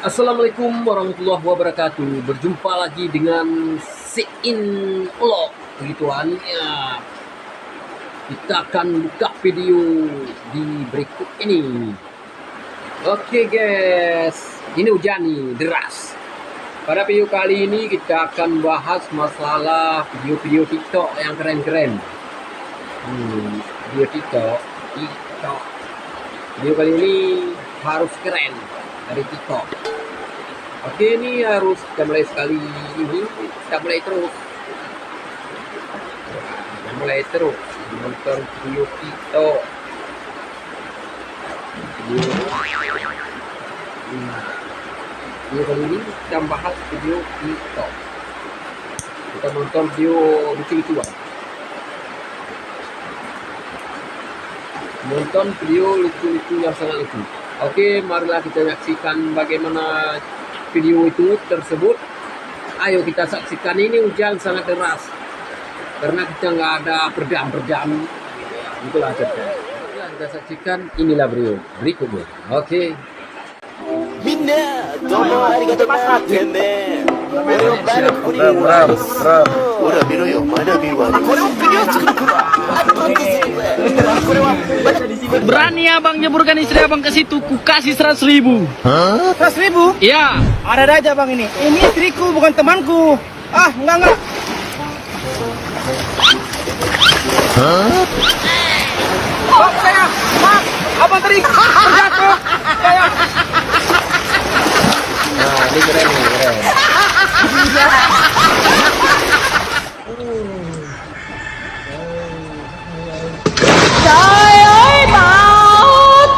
Assalamualaikum warahmatullahi wabarakatuh. Berjumpa lagi dengan Sein Vlog. Begituan ya. Kita akan buka video di berikut ini. Oke guys, ini hujan nih deras. Pada video kali ini kita akan bahas masalah video-video TikTok yang keren-keren. Video TikTok. Video kali ini harus keren dari TikTok. Oke, ini harus kita mulai sekali ini, kita mulai terus nonton video TikTok. Video kali ini kita bahas video TikTok. Kita nonton video lucu-lucuan. Nonton video lucu-lucu yang sangat lucu. Oke, marilah kita saksikan bagaimana video itu tersebut. Ayo kita saksikan. Ini hujan sangat deras karena kita nggak ada peredam. Itulah cerita. Kita saksikan. Inilah video berikutnya. Oke. Berani abang nyeburkan istri abang ke situ, ku kasih 100.000. 100.000? Iya. Ada aja bang ini. Ini istriku bukan temanku. Ah, enggak. Maaf saya, maaf. Abang tadi terjatuh. Saya. Nah, ini keren nih, keren. Trời ơi bão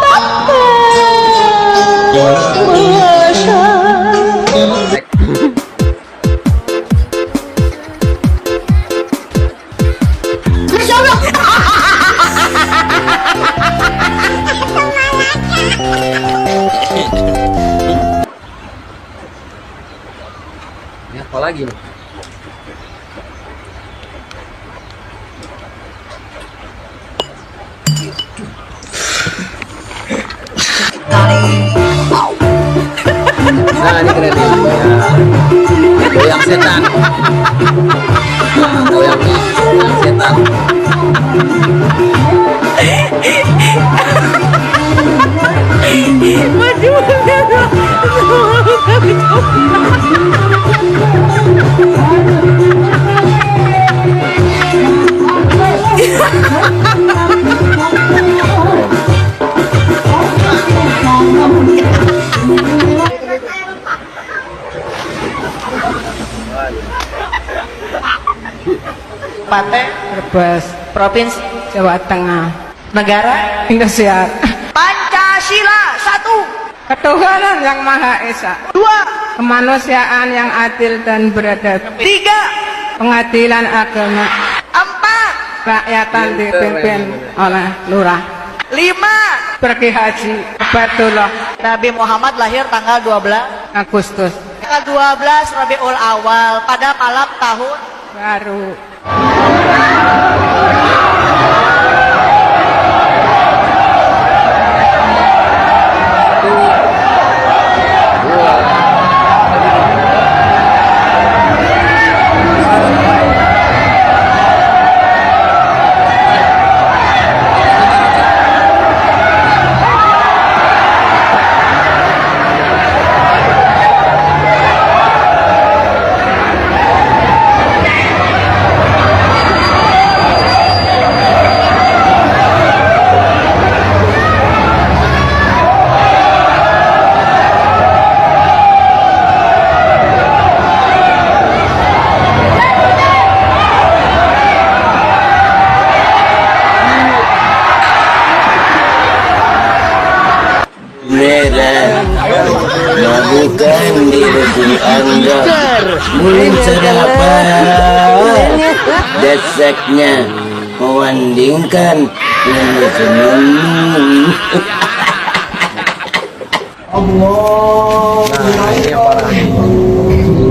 tấp về mưa rơi. Ini apa lagi nih? Nah, ini keren nih. Ya. Goyang setan. Goyang setan. Kabupaten Brebes, Provinsi Jawa Tengah, Negara Indonesia. Pancasila 1. Ketuhanan yang Maha Esa. 2. Kemanusiaan yang adil dan beradab. 3. Pengadilan agama. 4. Rakyatan dipimpin oleh lurah. 5. Pergi haji Batullah. Nabi Muhammad lahir tanggal 12 Agustus. tanggal 12 Rabiul Awal pada malam tahun Baru. Mabukan diri Anda mencerapa dasaknya mewandingkan Nah, ini yang parah. Itu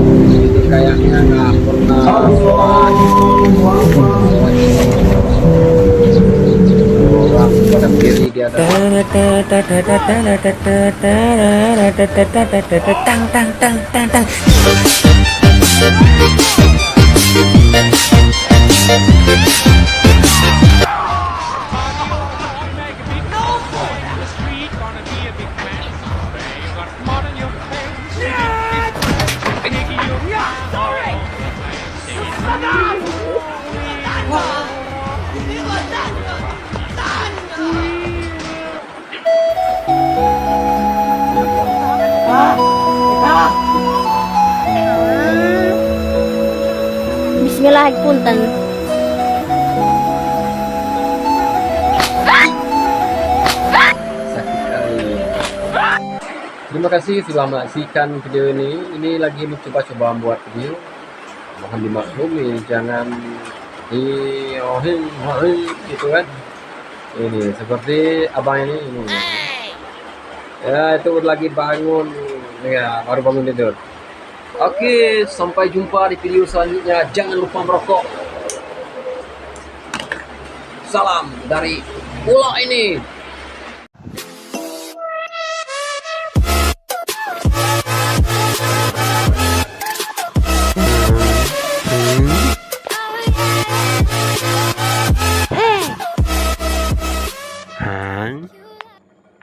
kayaknya nggak pernah sholat. Orang pada kiri di atas. Tang tang tang tang tang. Bismillah punten. Sakit kali. Terima kasih sudah menyaksikan video ini. Ini lagi mencoba-coba membuat video. Mohon dimaklumi, jangan gitu kan. Ini seperti abang ini. Ya, itu lagi bangun. Ya, baru bangun tidur. Oke, sampai jumpa di video selanjutnya. Jangan lupa merokok. Salam dari Ulo ini.